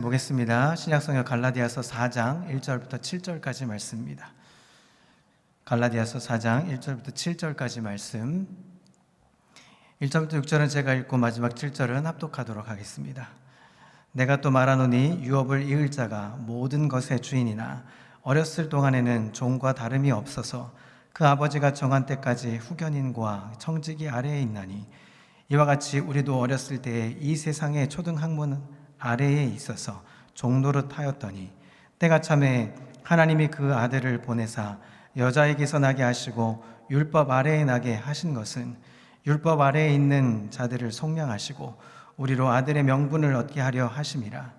보겠습니다. 신약성경 갈라디아서 4장 1절부터 7절까지 말씀입니다. 갈라디아서 4장 1절부터 7절까지 말씀. 1절부터 6절은 제가 읽고 마지막 7절은 합독하도록 하겠습니다. 내가 또 말하노니 유업을 이을 자가 모든 것의 주인이나 어렸을 동안에는 종과 다름이 없어서 그 아버지가 정한 때까지 후견인과 청지기 아래에 있나니 이와 같이 우리도 어렸을 때에 이 세상의 초등학문 아래에 있어서 종노릇 하였더니 때가 참에 하나님이 그 아들을 보내사 여자에게서 나게 하시고 율법 아래에 나게 하신 것은 율법 아래에 있는 자들을 속량하시고 우리로 아들의 명분을 얻게 하려 하심이라.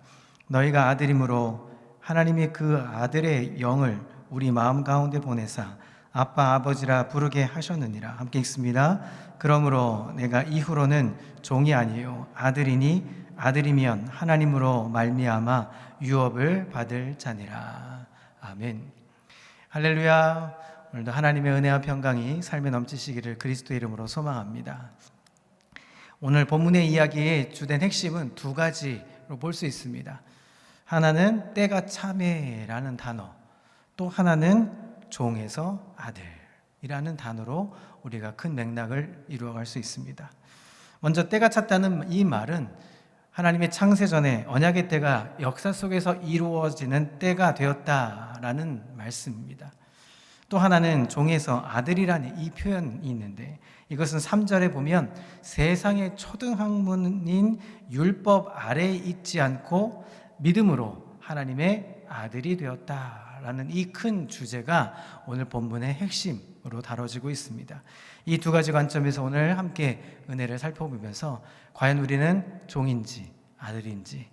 너희가 아들이므로 하나님이 그 아들의 영을 우리 마음 가운데 보내사 아빠 아버지라 부르게 하셨느니라. 함께 읽습니다. 그러므로 내가 이후로는 종이 아니요 아들이니 아들이면 하나님으로 말미암아 유업을 받을 자니라. 아멘. 할렐루야. 오늘도 하나님의 은혜와 평강이 삶에 넘치시기를 그리스도의 이름으로 소망합니다. 오늘 본문의 이야기의 주된 핵심은 두 가지로 볼 수 있습니다. 하나는 때가 참에라는 단어, 또 하나는 종에서 아들이라는 단어로 우리가 큰 맥락을 이루어갈 수 있습니다. 먼저 때가 찼다는 이 말은 하나님의 창세 전에 언약의 때가 역사 속에서 이루어지는 때가 되었다라는 말씀입니다. 또 하나는 종에서 아들이라는 이 표현이 있는데 이것은 3절에 보면 세상의 초등학문인 율법 아래에 있지 않고 믿음으로 하나님의 아들이 되었다라는 이 큰 주제가 오늘 본문의 핵심으로 다뤄지고 있습니다. 이 두 가지 관점에서 오늘 함께 은혜를 살펴보면서 과연 우리는 종인지 아들인지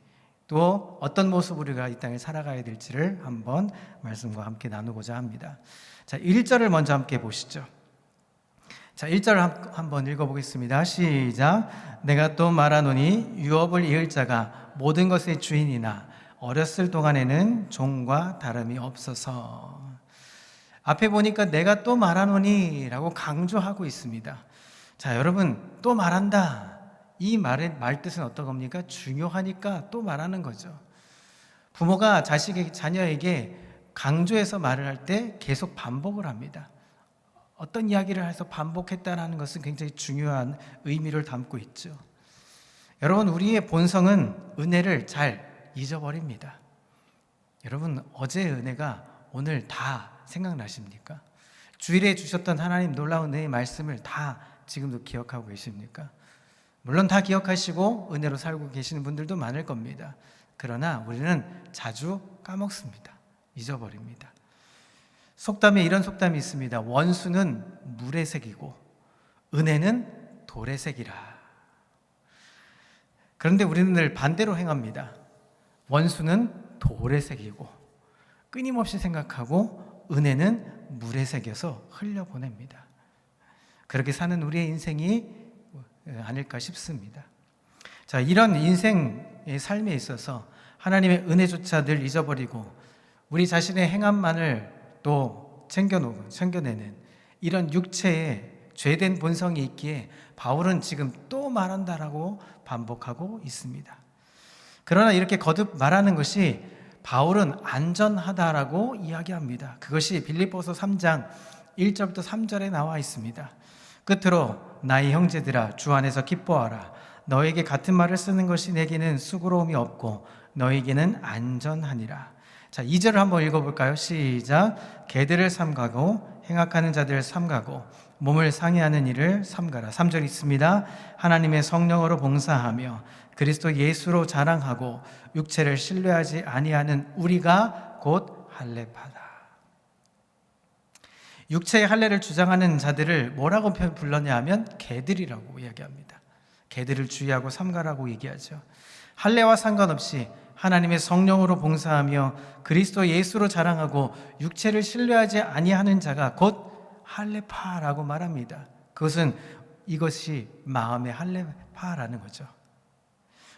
또 어떤 모습으로 우리가 이 땅에 살아가야 될지를 한번 말씀과 함께 나누고자 합니다. 자, 1절을 먼저 함께 보시죠. 자, 1절 한번 읽어보겠습니다. 시작. 내가 또 말하노니 유업을 이을 자가 모든 것의 주인이나 어렸을 동안에는 종과 다름이 없어서. 앞에 보니까 내가 또 말하노니 라고 강조하고 있습니다. 자, 여러분, 또 말한다. 이 말의 말뜻은 어떤 겁니까? 중요하니까 또 말하는 거죠. 부모가 자녀에게 강조해서 말을 할 때 계속 반복을 합니다. 어떤 이야기를 해서 반복했다는 것은 굉장히 중요한 의미를 담고 있죠. 여러분, 우리의 본성은 은혜를 잘 잊어버립니다. 여러분, 어제의 은혜가 오늘 다 생각나십니까? 주일에 주셨던 하나님 놀라운 은혜의 말씀을 다 지금도 기억하고 계십니까? 물론 다 기억하시고 은혜로 살고 계시는 분들도 많을 겁니다. 그러나 우리는 자주 까먹습니다. 잊어버립니다. 속담에 이런 속담이 있습니다. 원수는 물의 색이고 은혜는 돌의 색이라. 그런데 우리는 늘 반대로 행합니다. 원수는 돌의 색이고 끊임없이 생각하고 은혜는 물의 색이어서 흘려보냅니다. 그렇게 사는 우리의 인생이 아닐까 싶습니다. 자, 이런 인생의 삶에 있어서 하나님의 은혜조차 늘 잊어버리고 우리 자신의 행함만을 또 챙겨내는 이런 육체의 죄된 본성이 있기에 바울은 지금 또 말한다라고 반복하고 있습니다. 그러나 이렇게 거듭 말하는 것이 바울은 안전하다라고 이야기합니다. 그것이 빌립보서 3장 1절부터 3절에 나와 있습니다. 끝으로 나의 형제들아 주 안에서 기뻐하라. 너에게 같은 말을 쓰는 것이 내게는 수고로움이 없고 너에게는 안전하니라. 자, 2절을 한번 읽어볼까요? 시작. 개들을 삼가고 행악하는 자들을 삼가고 몸을 상해하는 일을 삼가라. 3절 있습니다. 하나님의 성령으로 봉사하며 그리스도 예수로 자랑하고 육체를 신뢰하지 아니하는 우리가 곧 할례파다. 육체의 할례를 주장하는 자들을 뭐라고 불렀냐 하면 개들이라고 이야기합니다. 개들을 주의하고 삼가라고 얘기하죠. 할례와 상관없이 하나님의 성령으로 봉사하며 그리스도 예수로 자랑하고 육체를 신뢰하지 아니하는 자가 곧 할례파라고 말합니다. 이것이 마음의 할례파라는 거죠.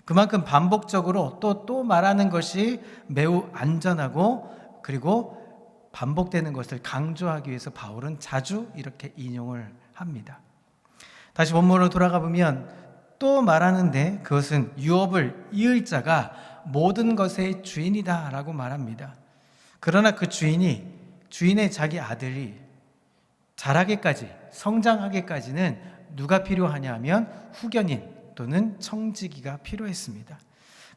그만큼 반복적으로 또 말하는 것이 매우 안전하고 그리고 반복되는 것을 강조하기 위해서 바울은 자주 이렇게 인용을 합니다. 다시 본문으로 돌아가 보면 또 말하는데 그것은 유업을 이을 자가 모든 것의 주인이다 라고 말합니다. 그러나 그 주인의 자기 아들이 자라기까지, 성장하기까지는 누가 필요하냐 하면 후견인 또는 청지기가 필요했습니다.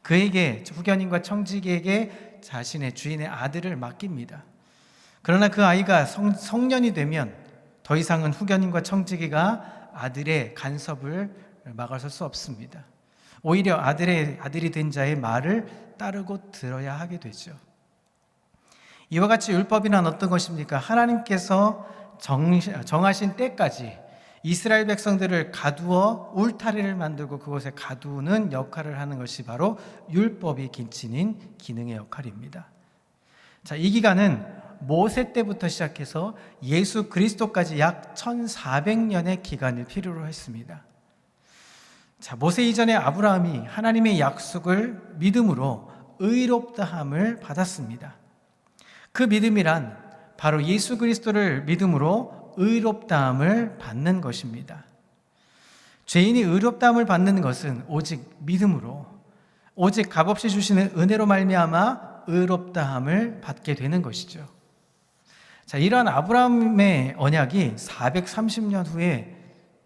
그에게, 후견인과 청지기에게 자신의 주인의 아들을 맡깁니다. 그러나 그 아이가 성년이 되면 더 이상은 후견인과 청지기가 아들의 간섭을 막아설 수 없습니다. 오히려 아들이 된 자의 말을 따르고 들어야 하게 되죠. 이와 같이 율법이란 어떤 것입니까? 하나님께서 정하신 때까지 이스라엘 백성들을 가두어 울타리를 만들고 그곳에 가두는 역할을 하는 것이 바로 율법이 지닌 기능의 역할입니다. 자, 이 기간은 모세 때부터 시작해서 예수 그리스도까지 약 1400년의 기간을 필요로 했습니다. 자, 모세 이전에 아브라함이 하나님의 약속을 믿음으로 의롭다함을 받았습니다. 그 믿음이란 바로 예수 그리스도를 믿음으로 의롭다함을 받는 것입니다. 죄인이 의롭다함을 받는 것은 오직 믿음으로, 오직 값없이 주시는 은혜로 말미암아 의롭다함을 받게 되는 것이죠. 자, 이러한 아브라함의 언약이 430년 후에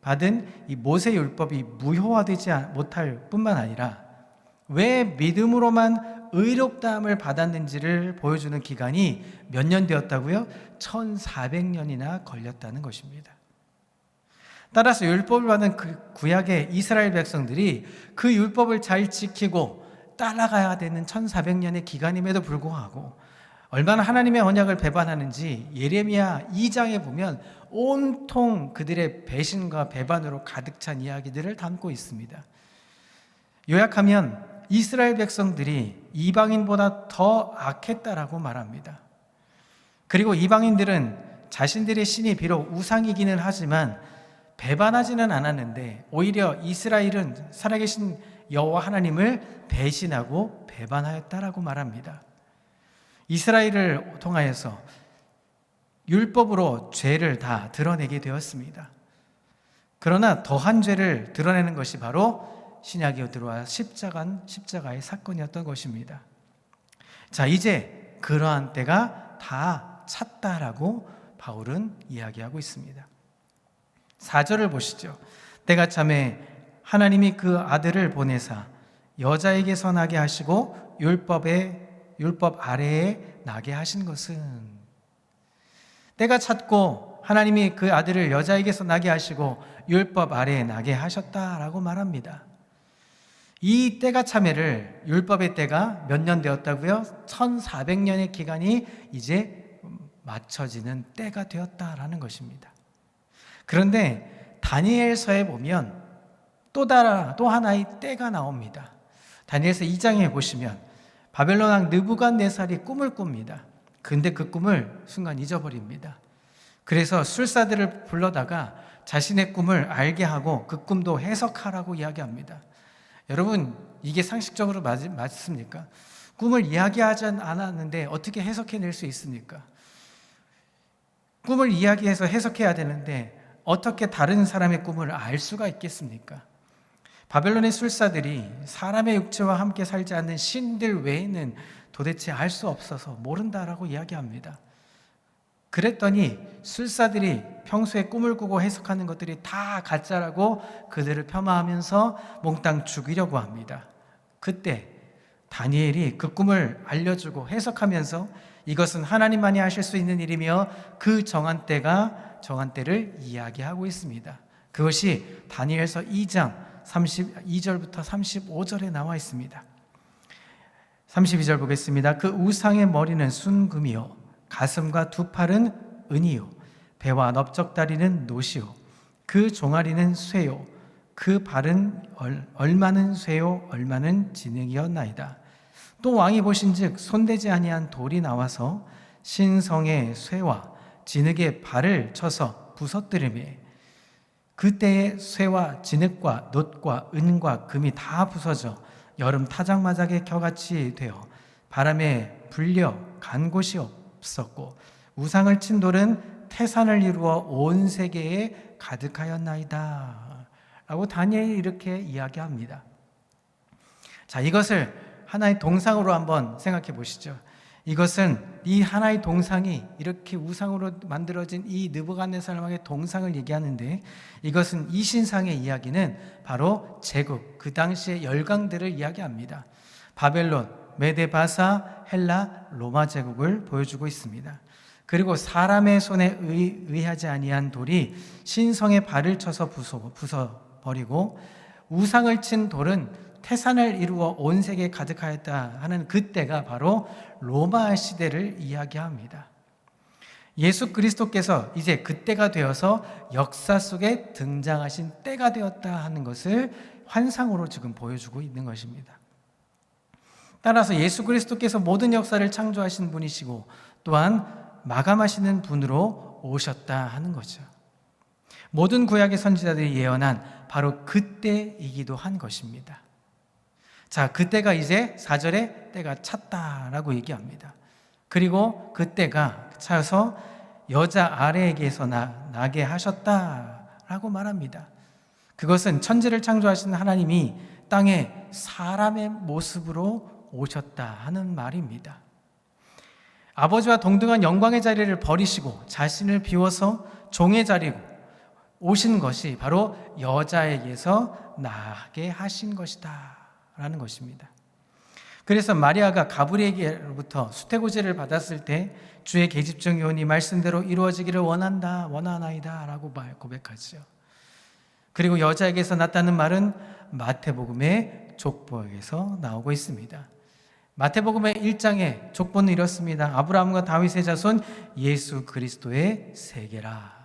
받은 이 모세 율법이 무효화되지 못할 뿐만 아니라 왜 믿음으로만 의롭다함을 받았는지를 보여주는 기간이 몇 년 되었다고요? 1400년이나 걸렸다는 것입니다. 따라서 율법을 받은 그 구약의 이스라엘 백성들이 그 율법을 잘 지키고 따라가야 되는 1400년의 기간임에도 불구하고 얼마나 하나님의 언약을 배반하는지 예레미야 2장에 보면 온통 그들의 배신과 배반으로 가득 찬 이야기들을 담고 있습니다. 요약하면 이스라엘 백성들이 이방인보다 더 악했다라고 말합니다. 그리고 이방인들은 자신들의 신이 비록 우상이기는 하지만 배반하지는 않았는데 오히려 이스라엘은 살아계신 여호와 하나님을 배신하고 배반하였다라고 말합니다. 이스라엘을 통하여서 율법으로 죄를 다 드러내게 되었습니다. 그러나 더한 죄를 드러내는 것이 바로 신약에 들어와 십자가의 사건이었던 것입니다. 자, 이제 그러한 때가 다 찼다라고 바울은 이야기하고 있습니다. 4절을 보시죠. 때가 참에 하나님이 그 아들을 보내사 여자에게서 나게 하시고 율법 아래에 나게 하신 것은, 때가 찼고 하나님이 그 아들을 여자에게서 나게 하시고 율법 아래에 나게 하셨다라고 말합니다. 이 때가 참회를, 율법의 때가 몇 년 되었다고요? 1400년의 기간이 이제 맞춰지는 때가 되었다라는 것입니다. 그런데 다니엘서에 보면 또 하나의 때가 나옵니다. 다니엘서 2장에 보시면 바벨론 왕 느부갓네살이 꿈을 꿉니다. 근데 그 꿈을 순간 잊어버립니다. 그래서 술사들을 불러다가 자신의 꿈을 알게 하고 그 꿈도 해석하라고 이야기합니다. 여러분, 이게 상식적으로 맞습니까? 꿈을 이야기하지 않았는데 어떻게 해석해낼 수 있습니까? 꿈을 이야기해서 해석해야 되는데 어떻게 다른 사람의 꿈을 알 수가 있겠습니까? 바벨론의 술사들이 사람의 육체와 함께 살지 않는 신들 외에는 도대체 알 수 없어서 모른다라고 이야기합니다. 그랬더니 술사들이 평소에 꿈을 꾸고 해석하는 것들이 다 가짜라고 그들을 폄하하면서 몽땅 죽이려고 합니다. 그때 다니엘이 그 꿈을 알려주고 해석하면서 이것은 하나님만이 하실 수 있는 일이며 그 정한 때를 이야기하고 있습니다. 그것이 다니엘서 2장 32절부터 35절에 나와 있습니다. 32절 보겠습니다. 그 우상의 머리는 순금이요, 가슴과 두 팔은 은이요, 배와 넓적다리는 노시요, 그 종아리는 쇠요, 그 발은 얼마는 쇠요, 얼마는 진흙이었나이다. 또 왕이 보신즉 손대지 아니한 돌이 나와서 신성의 쇠와 진흙의 발을 쳐서 부서뜨리매 그때의 쇠와 진흙과 놋과 은과 금이 다 부서져 여름 타작마작의 겨같이 되어 바람에 불려 간 곳이 없었고 우상을 친 돌은 태산을 이루어 온 세계에 가득하였나이다 라고 다니엘이 이렇게 이야기합니다. 자, 이것을 하나의 동상으로 한번 생각해 보시죠. 이것은 이 하나의 동상이 이렇게 우상으로 만들어진 이 느부갓네살 왕의 동상을 얘기하는데, 이것은 이 신상의 이야기는 바로 제국, 그 당시의 열강들을 이야기합니다. 바벨론, 메데바사, 헬라, 로마 제국을 보여주고 있습니다. 그리고 사람의 손에 의하지 아니한 돌이 신성의 발을 쳐서 부숴버리고, 우상을 친 돌은 태산을 이루어 온 세계에 가득하였다 하는 그때가 바로 로마 시대를 이야기합니다. 예수 그리스도께서 이제 그때가 되어서 역사 속에 등장하신 때가 되었다 하는 것을 환상으로 지금 보여주고 있는 것입니다. 따라서 예수 그리스도께서 모든 역사를 창조하신 분이시고 또한 마감하시는 분으로 오셨다 하는 거죠. 모든 구약의 선지자들이 예언한 바로 그때이기도 한 것입니다. 자, 그때가 이제 4절에 때가 찼다라고 얘기합니다. 그리고 그때가 차서 여자 아래에게서 나게 하셨다라고 말합니다. 그것은 천지를 창조하신 하나님이 땅에 사람의 모습으로 오셨다 하는 말입니다. 아버지와 동등한 영광의 자리를 버리시고 자신을 비워서 종의 자리로 오신 것이 바로 여자에게서 나게 하신 것이다 라는 것입니다. 그래서 마리아가 가브리엘에게로부터 수태고지를 받았을 때 주의 계집종 요한이 말씀대로 이루어지기를 원하나이다 라고 고백하죠. 그리고 여자에게서 났다는 말은 마태복음의 족보에서 나오고 있습니다. 마태복음의 1장에 족보는 이렇습니다. 아브라함과 다윗의 자손 예수 그리스도의 세계라.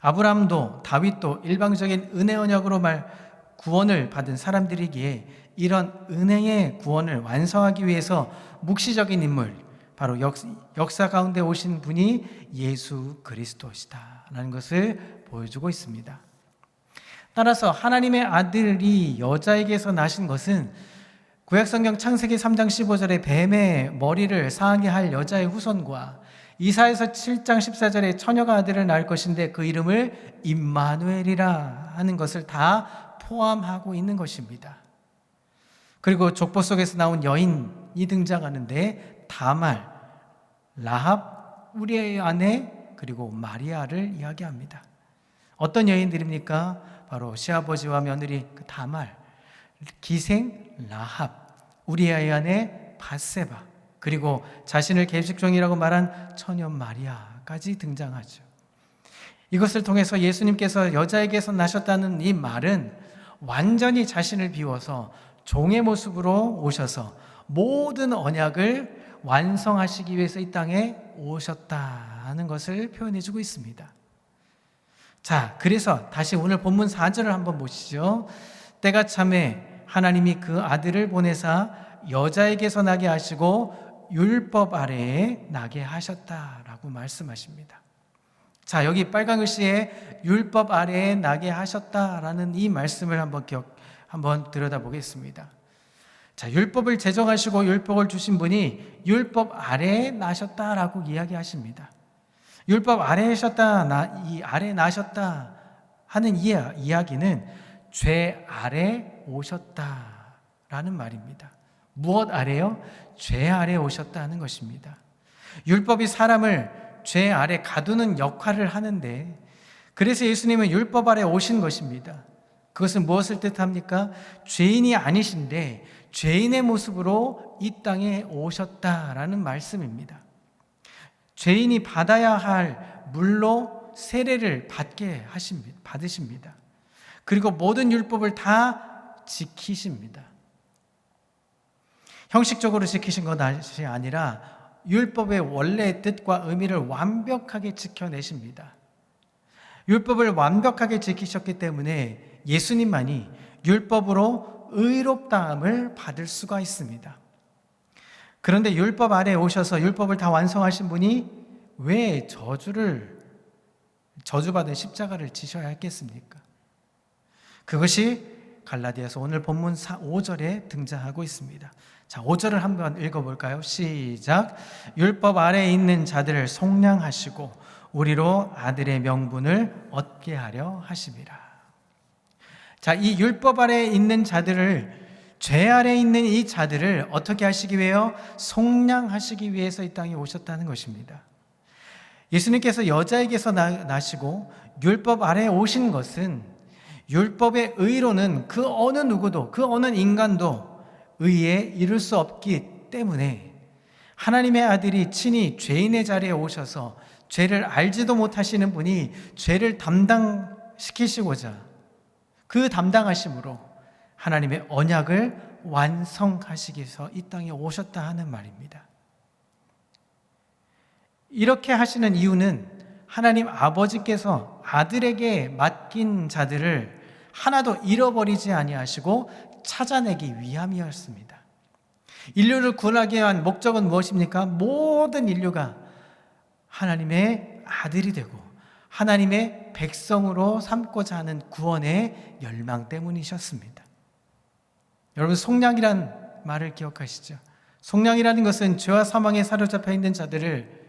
아브라함도 다윗도 일방적인 은혜 언약으로 구원을 받은 사람들이기에 이런 은혜의 구원을 완성하기 위해서 묵시적인 인물, 바로 역사 가운데 오신 분이 예수 그리스도시다라는 것을 보여주고 있습니다. 따라서 하나님의 아들이 여자에게서 나신 것은 구약성경 창세기 3장 15절에 뱀의 머리를 상하게 할 여자의 후손과 이사야서 7장 14절에 처녀가 아들을 낳을 것인데 그 이름을 임마누엘이라 하는 것을 다 포함하고 있는 것입니다. 그리고 족보 속에서 나온 여인이 등장하는데 다말, 라합, 우리의 아내, 그리고 마리아를 이야기합니다. 어떤 여인들입니까? 바로 시아버지와 며느리 그 다말, 기생 라합, 우리의 아내 밧세바, 그리고 자신을 계집종이라고 말한 처녀 마리아까지 등장하죠. 이것을 통해서 예수님께서 여자에게서 나셨다는 이 말은 완전히 자신을 비워서 종의 모습으로 오셔서 모든 언약을 완성하시기 위해서 이 땅에 오셨다는 것을 표현해주고 있습니다. 자, 그래서 다시 오늘 본문 4절을 한번 보시죠. 때가 참에 하나님이 그 아들을 보내사 여자에게서 나게 하시고 율법 아래에 나게 하셨다라고 말씀하십니다. 자, 여기 빨간 글씨에 율법 아래에 나게 하셨다라는 이 말씀을 한번 들여다보겠습니다. 자, 율법을 제정하시고 율법을 주신 분이 율법 아래에 나셨다라고 이야기하십니다. 율법 아래에 아래 나셨다 하는 이야기는 죄 아래 오셨다라는 말입니다. 무엇 아래요? 죄 아래 오셨다는 것입니다. 율법이 사람을 죄 아래 가두는 역할을 하는데, 그래서 예수님은 율법 아래 오신 것입니다. 그것은 무엇을 뜻합니까? 죄인이 아니신데 죄인의 모습으로 이 땅에 오셨다라는 말씀입니다. 죄인이 받아야 할 물로 세례를 받으십니다. 그리고 모든 율법을 다 지키십니다. 형식적으로 지키신 것이 아니라 율법의 원래의 뜻과 의미를 완벽하게 지켜내십니다. 율법을 완벽하게 지키셨기 때문에 예수님만이 율법으로 의롭다함을 받을 수가 있습니다. 그런데 율법 아래에 오셔서 율법을 다 완성하신 분이 왜 저주받은 십자가를 지셔야 했겠습니까? 그것이 갈라디아서 오늘 본문 5절에 등장하고 있습니다. 자, 5절을 한번 읽어볼까요? 시작. 율법 아래에 있는 자들을 속량하시고 우리로 아들의 명분을 얻게 하려 하심이라. 자, 이 율법 아래에 있는 자들을 죄 아래 있는 이 자들을 어떻게 하시기 위해요? 속량하시기 위해서 이 땅에 오셨다는 것입니다. 예수님께서 여자에게서 나시고 율법 아래에 오신 것은 율법의 의로는 그 어느 누구도, 그 어느 인간도 의에 이를 수 없기 때문에 하나님의 아들이 친히 죄인의 자리에 오셔서 죄를 알지도 못하시는 분이 죄를 담당시키시고자 그 담당하심으로 하나님의 언약을 완성하시기 위해서 이 땅에 오셨다 하는 말입니다. 이렇게 하시는 이유는 하나님 아버지께서 아들에게 맡긴 자들을 하나도 잃어버리지 아니하시고 찾아내기 위함이었습니다. 인류를 구원하기 위한 목적은 무엇입니까? 모든 인류가 하나님의 아들이 되고 하나님의 백성으로 삼고자 하는 구원의 열망 때문이셨습니다. 여러분, 속량이란 말을 기억하시죠? 속량이라는 것은 죄와 사망에 사로잡혀 있는 자들을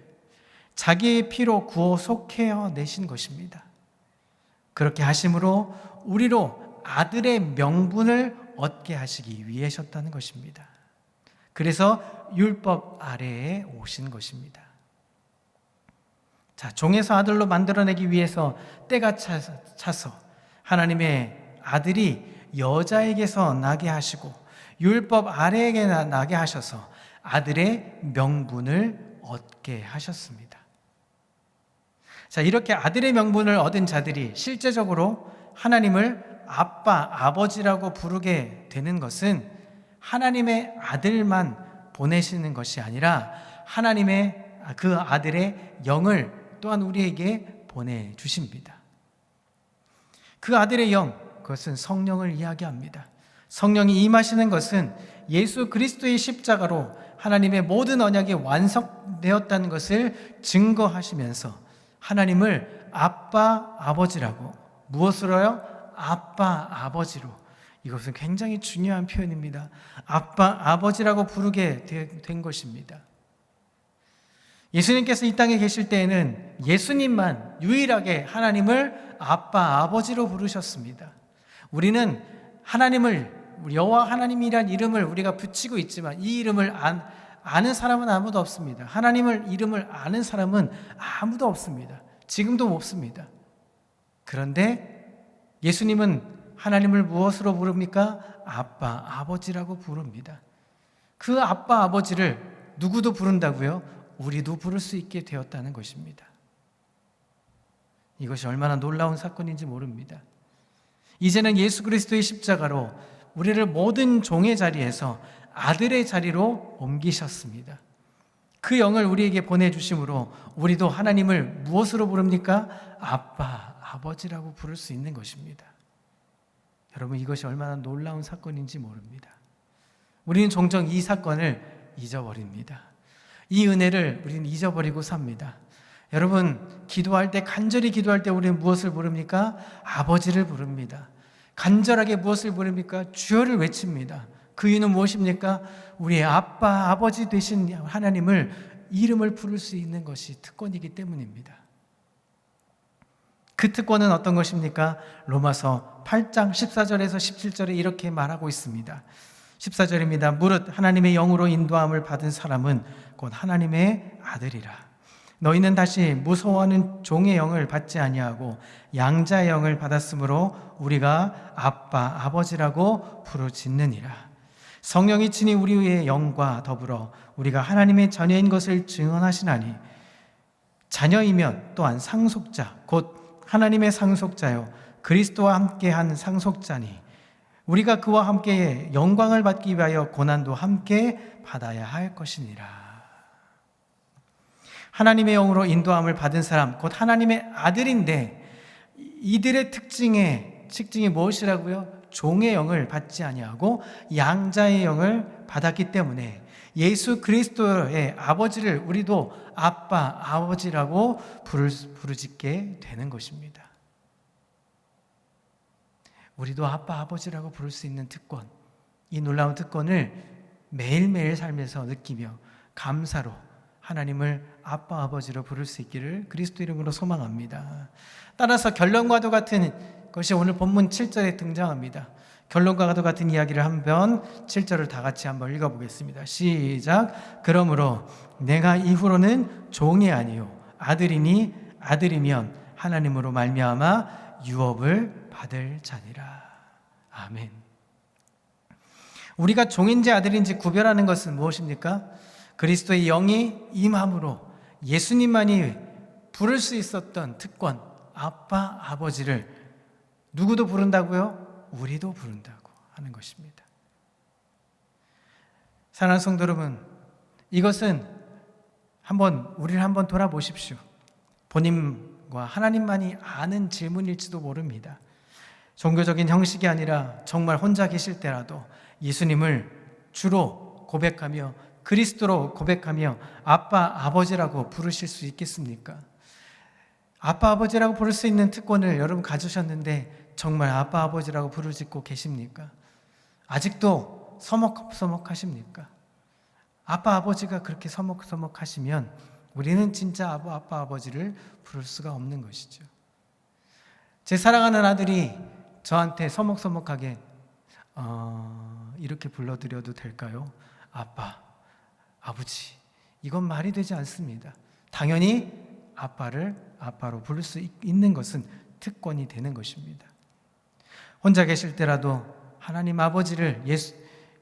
자기의 피로 구속해어 내신 것입니다. 그렇게 하심으로 우리로 아들의 명분을 얻게 하시기 위해셨다는 것입니다. 그래서 율법 아래에 오신 것입니다. 자, 종에서 아들로 만들어내기 위해서 때가 차서 하나님의 아들이 여자에게서 나게 하시고 율법 아래에게 나게 하셔서 아들의 명분을 얻게 하셨습니다. 자, 이렇게 아들의 명분을 얻은 자들이 실제적으로 하나님을 아빠, 아버지라고 부르게 되는 것은 하나님의 아들만 보내시는 것이 아니라 하나님의 그 아들의 영을 또한 우리에게 보내주십니다. 그 아들의 영, 그것은 성령을 이야기합니다. 성령이 임하시는 것은 예수 그리스도의 십자가로 하나님의 모든 언약이 완성되었다는 것을 증거하시면서 하나님을 아빠, 아버지라고, 무엇으로요? 아빠, 아버지로. 이것은 굉장히 중요한 표현입니다. 아빠, 아버지라고 부르게 된 것입니다. 예수님께서 이 땅에 계실 때에는 예수님만 유일하게 하나님을 아빠, 아버지로 부르셨습니다. 우리는 하나님을, 여호와 하나님이란 이름을 우리가 붙이고 있지만 이 이름을 아는 사람은 아무도 없습니다. 하나님을 이름을 아는 사람은 아무도 없습니다. 지금도 없습니다. 그런데 예수님은 하나님을 무엇으로 부릅니까? 아빠, 아버지라고 부릅니다. 그 아빠, 아버지를 누구도 부른다고요? 우리도 부를 수 있게 되었다는 것입니다. 이것이 얼마나 놀라운 사건인지 모릅니다. 이제는 예수 그리스도의 십자가로 우리를 모든 종의 자리에서 아들의 자리로 옮기셨습니다. 그 영을 우리에게 보내주심으로 우리도 하나님을 무엇으로 부릅니까? 아빠, 아버지라고 부를 수 있는 것입니다. 여러분, 이것이 얼마나 놀라운 사건인지 모릅니다. 우리는 종종 이 사건을 잊어버립니다. 이 은혜를 우리는 잊어버리고 삽니다. 여러분, 기도할 때, 간절히 기도할 때 우리는 무엇을 부릅니까? 아버지를 부릅니다. 간절하게 무엇을 부릅니까? 주여를 외칩니다. 그 이유는 무엇입니까? 우리의 아빠, 아버지 되신 하나님을 이름을 부를 수 있는 것이 특권이기 때문입니다. 그 특권은 어떤 것입니까? 로마서 8장 14절에서 17절에 이렇게 말하고 있습니다. 14절입니다. 무릇 하나님의 영으로 인도함을 받은 사람은 곧 하나님의 아들이라. 너희는 다시 무서워하는 종의 영을 받지 아니하고 양자의 영을 받았으므로 우리가 아빠, 아버지라고 부르짖느니라. 성령이 친히 우리의 영과 더불어 우리가 하나님의 자녀인 것을 증언하시나니 자녀이면 또한 상속자, 곧 하나님의 상속자요 그리스도와 함께한 상속자니 우리가 그와 함께 영광을 받기 위하여 고난도 함께 받아야 할 것이니라. 하나님의 영으로 인도함을 받은 사람, 곧 하나님의 아들인데 이들의 특징이 무엇이라고요? 종의 영을 받지 아니하고 양자의 영을 받았기 때문에 예수 그리스도의 아버지를 우리도 아빠, 아버지라고 부르짖게 되는 것입니다. 우리도 아빠, 아버지라고 부를 수 있는 특권, 이 놀라운 특권을 매일매일 삶에서 느끼며 감사로 하나님을 아빠, 아버지로 부를 수 있기를 그리스도 이름으로 소망합니다. 따라서 결론과도 같은 것이 오늘 본문 7절에 등장합니다. 결론과도 같은 이야기를 한번 7절을 다 같이 한번 읽어보겠습니다. 시작. 그러므로 내가 이후로는 종이 아니요 아들이니 아들이면 하나님으로 말미암아 유업을 받을 자니라. 아멘. 우리가 종인지 아들인지 구별하는 것은 무엇입니까? 그리스도의 영이 임함으로 예수님만이 부를 수 있었던 특권, 아빠, 아버지를 누구도 부른다고요? 우리도 부른다고 하는 것입니다. 사랑하는 성도 여러분, 이것은 우리를 한번 돌아보십시오. 본인과 하나님만이 아는 질문일지도 모릅니다. 종교적인 형식이 아니라 정말 혼자 계실 때라도 예수님을 주로 고백하며 그리스도로 고백하며 아빠, 아버지라고 부르실 수 있겠습니까? 아빠, 아버지라고 부를 수 있는 특권을 여러분 가지셨는데 정말 아빠, 아버지라고 부르짖고 계십니까? 아직도 서먹서먹하십니까? 아빠, 아버지가 그렇게 서먹서먹하시면 우리는 진짜 아빠, 아버지를 부를 수가 없는 것이죠. 제 사랑하는 아들이 저한테 서먹서먹하게 이렇게 불러드려도 될까요? 아빠, 아버지. 이건 말이 되지 않습니다. 당연히 아빠를 아빠로 부를 수 있는 것은 특권이 되는 것입니다. 혼자 계실 때라도 하나님 아버지를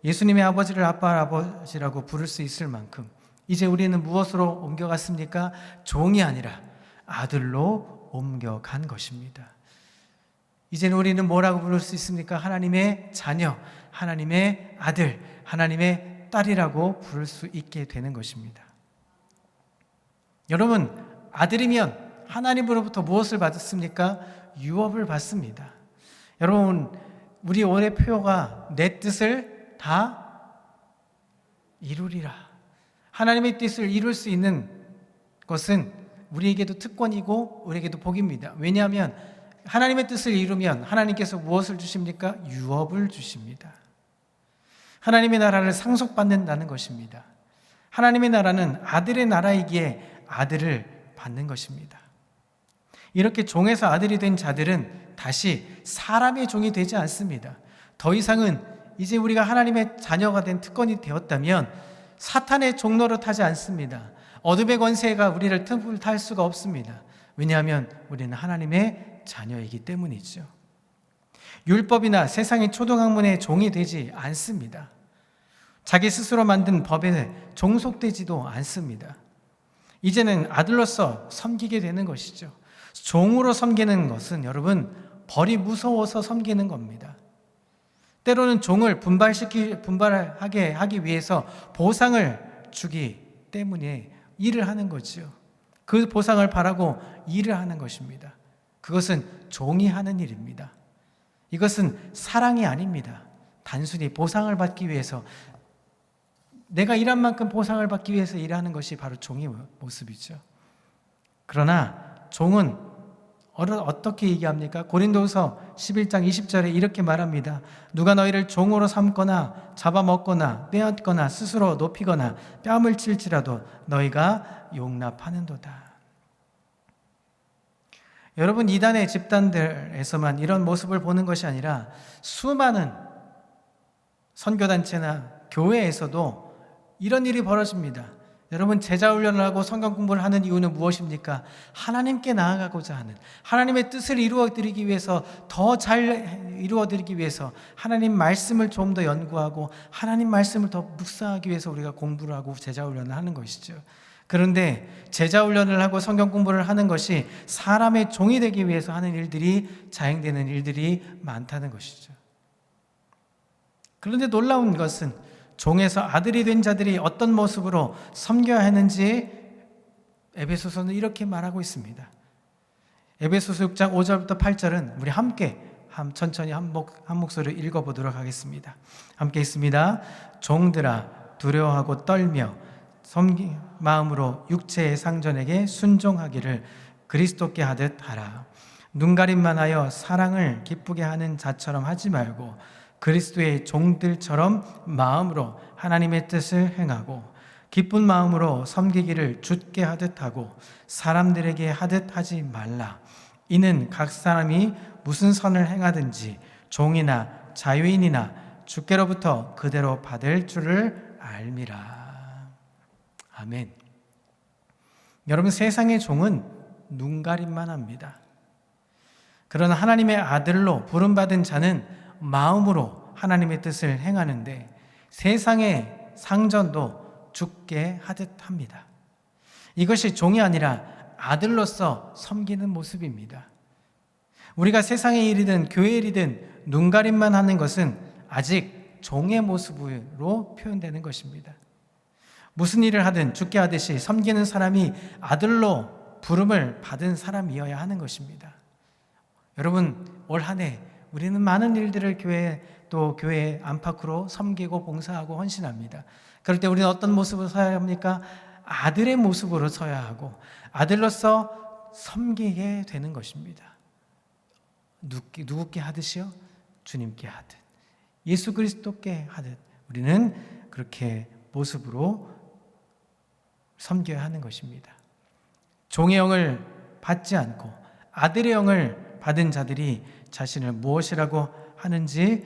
예수님의 아버지를 아빠, 아버지라고 부를 수 있을 만큼 이제 우리는 무엇으로 옮겨갔습니까? 종이 아니라 아들로 옮겨간 것입니다. 이제는 우리는 뭐라고 부를 수 있습니까? 하나님의 자녀, 하나님의 아들, 하나님의 딸이라고 부를 수 있게 되는 것입니다. 여러분, 아들이면 하나님으로부터 무엇을 받습니까? 유업을 받습니다. 여러분, 우리 올해 표어가 내 뜻을 다 이루리라. 하나님의 뜻을 이룰 수 있는 것은 우리에게도 특권이고 우리에게도 복입니다. 왜냐하면 하나님의 뜻을 이루면 하나님께서 무엇을 주십니까? 유업을 주십니다. 하나님의 나라를 상속받는다는 것입니다. 하나님의 나라는 아들의 나라이기에 아들을 받는 것입니다. 이렇게 종에서 아들이 된 자들은 다시 사람의 종이 되지 않습니다. 더 이상은 이제 우리가 하나님의 자녀가 된 특권이 되었다면 사탄의 종로를 타지 않습니다. 어둠의 권세가 우리를 틈을 탈 수가 없습니다. 왜냐하면 우리는 하나님의 자녀이기 때문이죠. 율법이나 세상의 초등학문의 종이 되지 않습니다. 자기 스스로 만든 법에 종속되지도 않습니다. 이제는 아들로서 섬기게 되는 것이죠. 종으로 섬기는 것은 여러분 벌이 무서워서 섬기는 겁니다. 때로는 종을 분발하게 하기 위해서 보상을 주기 때문에 일을 하는 거죠. 그 보상을 바라고 일을 하는 것입니다. 그것은 종이 하는 일입니다. 이것은 사랑이 아닙니다. 단순히 보상을 받기 위해서 내가 일한 만큼 보상을 받기 위해서 일하는 것이 바로 종의 모습이죠. 그러나 종은 어떻게 얘기합니까? 고린도서 11장 20절에 이렇게 말합니다. 누가 너희를 종으로 삼거나 잡아먹거나 빼앗거나 스스로 높이거나 뺨을 칠지라도 너희가 용납하는도다. 여러분, 이단의 집단들에서만 이런 모습을 보는 것이 아니라 수많은 선교단체나 교회에서도 이런 일이 벌어집니다. 여러분, 제자훈련을 하고 성경 공부를 하는 이유는 무엇입니까? 하나님께 나아가고자 하는, 하나님의 뜻을 이루어드리기 위해서, 더 잘 이루어드리기 위해서 하나님 말씀을 좀 더 연구하고 하나님 말씀을 더 묵상하기 위해서 우리가 공부를 하고 제자훈련을 하는 것이죠. 그런데 제자훈련을 하고 성경 공부를 하는 것이 사람의 종이 되기 위해서 하는 일들이, 자행되는 일들이 많다는 것이죠. 그런데 놀라운 것은 종에서 아들이 된 자들이 어떤 모습으로 섬겨야 하는지 에베소서는 이렇게 말하고 있습니다. 에베소서 6장 5절부터 8절은 우리 함께 천천히 한 목소리로 읽어보도록 하겠습니다. 함께 있습니다. 종들아, 두려워하고 떨며 마음으로 육체의 상전에게 순종하기를 그리스도께 하듯 하라. 눈가림만 하여 사랑을 기쁘게 하는 자처럼 하지 말고 그리스도의 종들처럼 마음으로 하나님의 뜻을 행하고 기쁜 마음으로 섬기기를 주께 하듯 하고 사람들에게 하듯 하지 말라. 이는 각 사람이 무슨 선을 행하든지 종이나 자유인이나 주께로부터 그대로 받을 줄을 알미라. 아멘. 여러분, 세상의 종은 눈가림만 합니다. 그러나 하나님의 아들로 부름받은 자는 마음으로 하나님의 뜻을 행하는데 세상의 상전도 죽게 하듯 합니다. 이것이 종이 아니라 아들로서 섬기는 모습입니다. 우리가 세상의 일이든 교회 일이든 눈가림만 하는 것은 아직 종의 모습으로 표현되는 것입니다. 무슨 일을 하든 죽게 하듯이 섬기는 사람이 아들로 부름을 받은 사람이어야 하는 것입니다. 여러분, 올 한 해 우리는 많은 일들을 교회 안팎으로 섬기고 봉사하고 헌신합니다. 그럴 때 우리는 어떤 모습으로 서야 합니까? 아들의 모습으로 서야 하고 아들로서 섬기게 되는 것입니다. 누구께 하듯이요? 주님께 하듯, 예수 그리스도께 하듯 우리는 그렇게 모습으로 섬겨야 하는 것입니다. 종의 영을 받지 않고 아들의 영을 받은 자들이 자신을 무엇이라고 하는지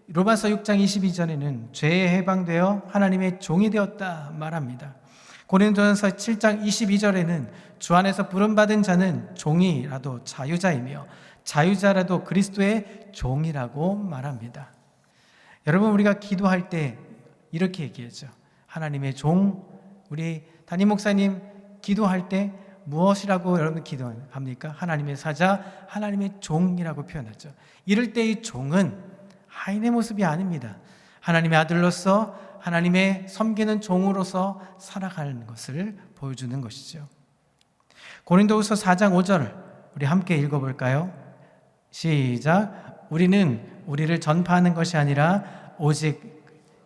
로마서 6장 22절에는 죄에 해방되어 하나님의 종이 되었다 말합니다. 고린도전서 7장 22절에는 주 안에서 부름받은 자는 종이라도 자유자이며 자유자라도 그리스도의 종이라고 말합니다. 여러분, 우리가 기도할 때 이렇게 얘기하죠. 하나님의 종, 우리 담임 목사님 기도할 때 무엇이라고 여러분 기도합니까? 하나님의 사자, 하나님의 종이라고 표현하죠. 이럴 때 이 종은 하인의 모습이 아닙니다. 하나님의 아들로서 하나님의 섬기는 종으로서 살아가는 것을 보여주는 것이죠. 고린도후서 4장 5절 우리 함께 읽어볼까요? 시작. 우리는 우리를 전파하는 것이 아니라 오직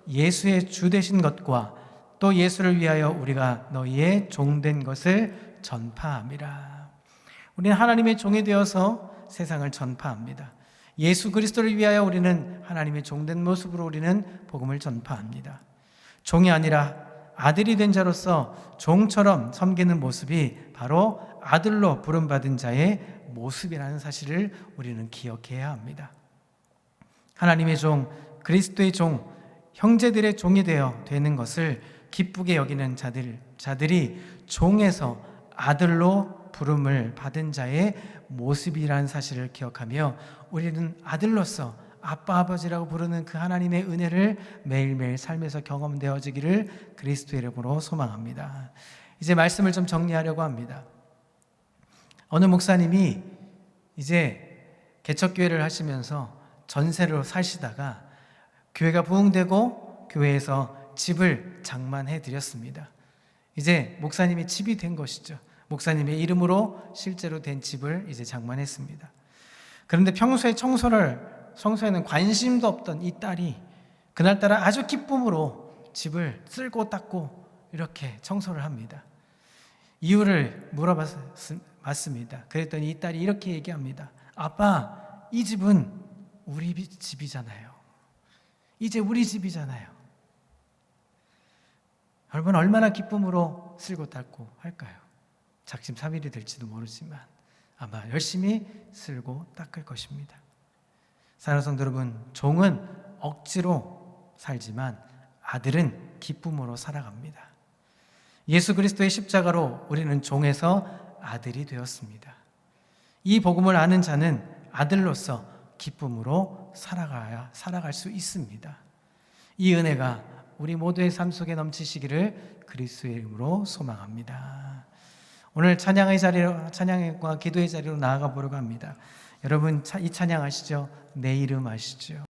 예수의 주 되신 것과 또 예수를 위하여 우리가 너희의 종된 것을 전파함이라. 우리는 하나님의 종이 되어서 세상을 전파합니다. 예수 그리스도를 위하여 우리는 하나님의 종된 모습으로 우리는 복음을 전파합니다. 종이 아니라 아들이 된 자로서 종처럼 섬기는 모습이 바로 아들로 부름받은 자의 모습이라는 사실을 우리는 기억해야 합니다. 하나님의 종, 그리스도의 종, 형제들의 종이 되는 것을 기쁘게 여기는 자들이 종에서 아들로 부름을 받은 자의 모습이라는 사실을 기억하며 우리는 아들로서 아빠 아버지라고 부르는 그 하나님의 은혜를 매일매일 삶에서 경험되어지기를 그리스도의 이름으로 소망합니다. 이제 말씀을 좀 정리하려고 합니다. 어느 목사님이 이제 개척교회를 하시면서 전세로 사시다가 교회가 부흥되고 교회에서 집을 장만해 드렸습니다. 이제 목사님의 집이 된 것이죠. 목사님의 이름으로 실제로 된 집을 이제 장만했습니다. 그런데 평소에 청소에는 관심도 없던 이 딸이 그날따라 아주 기쁨으로 집을 쓸고 닦고 이렇게 청소를 합니다. 이유를 물어봤습니다. 그랬더니 이 딸이 이렇게 얘기합니다. 아빠, 이 집은 우리 집이잖아요. 이제 우리 집이잖아요. 여러분, 얼마나 기쁨으로 쓸고 닦고 할까요? 작심삼일이 될지도 모르지만 아마 열심히 쓸고 닦을 것입니다. 사랑하는 성도 여러분, 종은 억지로 살지만 아들은 기쁨으로 살아갑니다. 예수 그리스도의 십자가로 우리는 종에서 아들이 되었습니다. 이 복음을 아는 자는 아들로서 기쁨으로 살아갈 수 있습니다. 이 은혜가 우리 모두의 삶 속에 넘치시기를 그리스도의 이름으로 소망합니다. 오늘 찬양과 기도의 자리로 나아가 보려고 합니다. 여러분, 이 찬양 아시죠? 내 이름 아시죠?